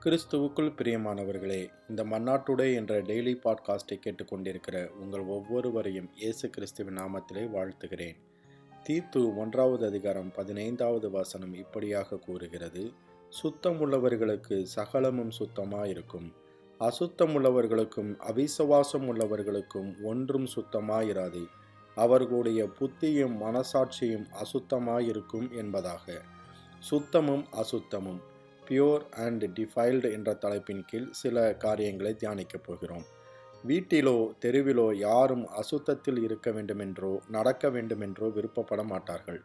கிறிஸ்துவுக்குள் பிரியமானவர்களே, இந்த மன்னாட்டுடை என்ற டெய்லி பாட்காஸ்டை கேட்டுக்கொண்டிருக்கிற உங்கள் ஒவ்வொருவரையும் இயேசு கிறிஸ்துவின் நாமத்திலே வாழ்த்துகிறேன். தீத்து 1வது அதிகாரம் 15வது வசனம் இப்படியாக கூறுகிறது: சுத்தம் உள்ளவர்களுக்கு சகலமும் சுத்தமாயிருக்கும், அசுத்தம் உள்ளவர்களுக்கும் அவிசுவாசம் உள்ளவர்களுக்கும் ஒன்றும் சுத்தமாயிராது, அவர்களுடைய புத்தியும் மனசாட்சியும் அசுத்தமாயிருக்கும் என்பதாக. சுத்தமும் அசுத்தமும், பியோர் அண்ட் டிஃபைல்டு என்ற தலைப்பின் கீழ் சில காரியங்களை தியானிக்கப் போகிறோம். வீட்டிலோ தெருவிலோ யாரும் அசுத்தத்தில் இருக்க வேண்டுமென்றோ நடக்க வேண்டுமென்றோ விருப்பப்பட மாட்டார்கள்.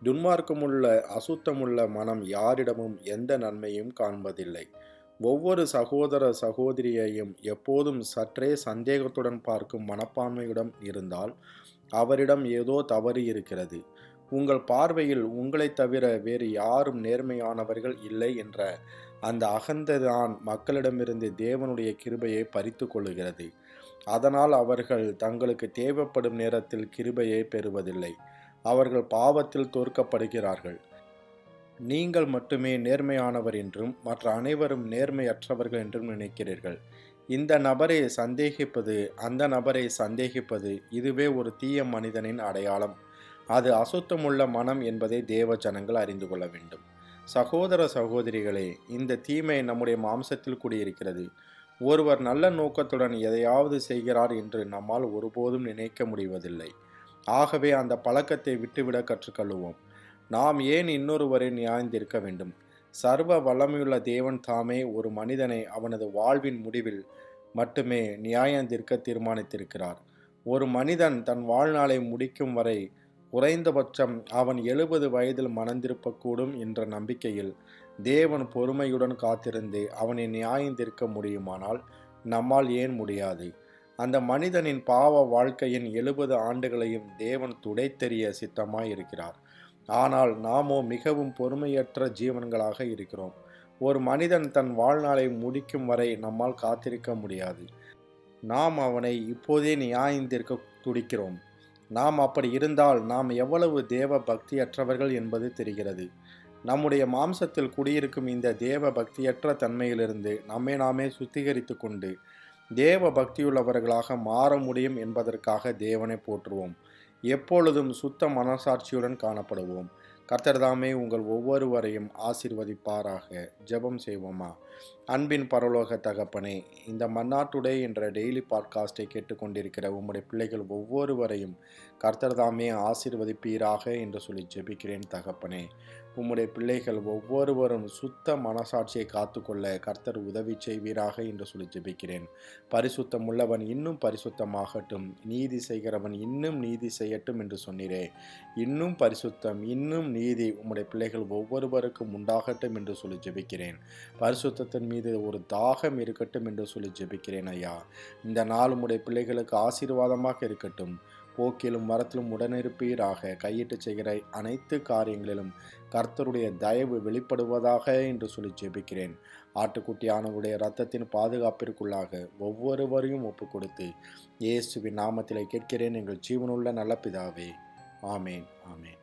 துன்மார்க்கமுள்ள அசுத்தமுள்ள மனம் யாரிடமும் எந்த நன்மையும் காண்பதில்லை. ஒவ்வொரு சகோதர சகோதரியையும் எப்போதும் சற்றே சந்தேகத்துடன் பார்க்கும் மனப்பான்மையுடன் இருந்தால் அவரிடம் ஏதோ தவறு இருக்கிறது. உங்கள் பார்வையில் உங்களைத் தவிர வேறு யாரும் நேர்மையானவர்கள் இல்லை என்ற அந்த அகந்தைதான் மக்களிடமிருந்து தேவனுடைய கிருபையை பறித்து கொள்ளுகிறது. அதனால் அவர்கள் தங்களுக்கு தேவைப்படும் நேரத்தில் கிருபையை பெறுவதில்லை. அவர்கள் பாவத்தில் தோற்கப்படுகிறார்கள். நீங்கள் மட்டுமே நேர்மையானவர் என்றும் மற்ற அனைவரும் நேர்மையற்றவர்கள் என்றும் நினைக்கிறீர்கள். இந்த நபரை சந்தேகிப்பது, அந்த நபரை சந்தேகிப்பது, இதுவே ஒரு தீய மனிதனின் அடையாளம். அது அசுத்தமுள்ள மனம் என்பதை தேவ ஜனங்கள் அறிந்து கொள்ள வேண்டும். சகோதர சகோதரிகளே, இந்த தீமை நம்முடைய மாம்சத்தில் குடியிருக்கிறது. ஒருவர் நல்ல நோக்கத்துடன் எதையாவது செய்கிறார் என்று நம்மால் ஒருபோதும் நினைக்க முடிவதில்லை. ஆகவே அந்த பழக்கத்தை விட்டுவிட கற்றுக்கொள்வோம். நாம் ஏன் இன்னொருவரை நியாயந்திருக்க வேண்டும்? சர்வ வல்லமையுள்ள தேவன் தாமே ஒரு மனிதனை அவனது வாழ்வின் முடிவில் மட்டுமே நியாயந்திருக்க தீர்மானித்திருக்கிறார். ஒரு மனிதன் தன் வாழ்நாளை முடிக்கும் வரை குறைந்தபட்சம் அவன் 70 வயதில் மணந்திருக்கக்கூடும் என்ற நம்பிக்கையில் தேவன் பொறுமையுடன் காத்திருந்து அவனை நியாயந்திருக்க முடியுமானால் நம்மால் ஏன் முடியாது? அந்த மனிதனின் பாவ வாழ்க்கையின் 70 ஆண்டுகளையும் தேவன் துடைத்தெறிய சித்தமாய் இருக்கிறார். ஆனால் நாமோ மிகவும் பொறுமையற்ற ஜீவன்களாக இருக்கிறோம். ஒரு மனிதன் தன் வாழ்நாளை முடிக்கும் வரை நம்மால் காத்திருக்க முடியாது. நாம் அவனை இப்போதே நியாயந்திருக்க துடிக்கிறோம். நாம் அப்படி இருந்தால் நாம் எவ்வளவு தேவ பக்தியற்றவர்கள் என்பது தெரிகிறது. நம்முடைய மாம்சத்தில் குடியிருக்கும் இந்த தேவ பக்தியற்ற தன்மையிலிருந்து நம்மை நாமே சுத்திகரித்து கொண்டு தேவ பக்தியுள்ளவர்களாக மாற முடியும் என்பதற்காக தேவனை போற்றுவோம். எப்பொழுதும் சுத்த மனசாட்சியுடன் காணப்படுவோம். கர்த்தர் தாமே உங்கள் ஒவ்வொருவரையும் ஆசீர்வதிப்பாராக. ஜெபம் செய்வோமா? அன்பின் பரலோக தகப்பனே, இந்த மன்னாட்டுடை என்ற டெய்லி பாட்காஸ்டை கேட்டுக்கொண்டிருக்கிற உம்முடைய பிள்ளைகள் ஒவ்வொருவரையும் கர்த்தர் தாமே ஆசீர்வதிப்பீராக என்று சொல்லி ஜெபிக்கிறேன் தகப்பனே. உம்முடைய பிள்ளைகள் ஒவ்வொருவரும் சுத்த மனசாட்சியை காத்துக்கொள்ள கர்த்தர் உதவி செய்வீராக என்று சொல்லி ஜெபிக்கிறேன். பரிசுத்தம் உள்ளவன் இன்னும் பரிசுத்தமாகட்டும், நீதி செய்கிறவன் இன்னும் நீதி செய்யட்டும் என்று சொன்னீரே. இன்னும் பரிசுத்தம், இன்னும் நீதி உம்முடைய பிள்ளைகள் ஒவ்வொருவருக்கும் உண்டாகட்டும் என்று சொல்லி ஜெபிக்கிறேன். பரிசுத்தத்தின் மீது ஒரு தாகம் இருக்கட்டும் என்று சொல்லி ஜெபிக்கிறேன் ஐயா. இந்த நாள் உம்முடைய பிள்ளைகளுக்கு ஆசீர்வாதமாக இருக்கட்டும். போக்கிலும் மரத்திலும் உடனிருப்பீராக. கையிட்டு செய்கிற அனைத்து காரியங்களிலும் கர்த்தருடைய தயவு வெளிப்படுவதாக என்று சொல்லி ஜெபிக்கிறேன். ஆட்டுக்குட்டியானவருடைய இரத்தத்தின் பாதுகாப்பிற்குள்ளாக ஒவ்வொருவரையும் ஒப்பு கொடுத்து இயேசுவின் நாமத்திலே கேட்கிறேன் எங்கள் ஜீவனுள்ள நல்ல பிதாவே. ஆமேன், ஆமேன்.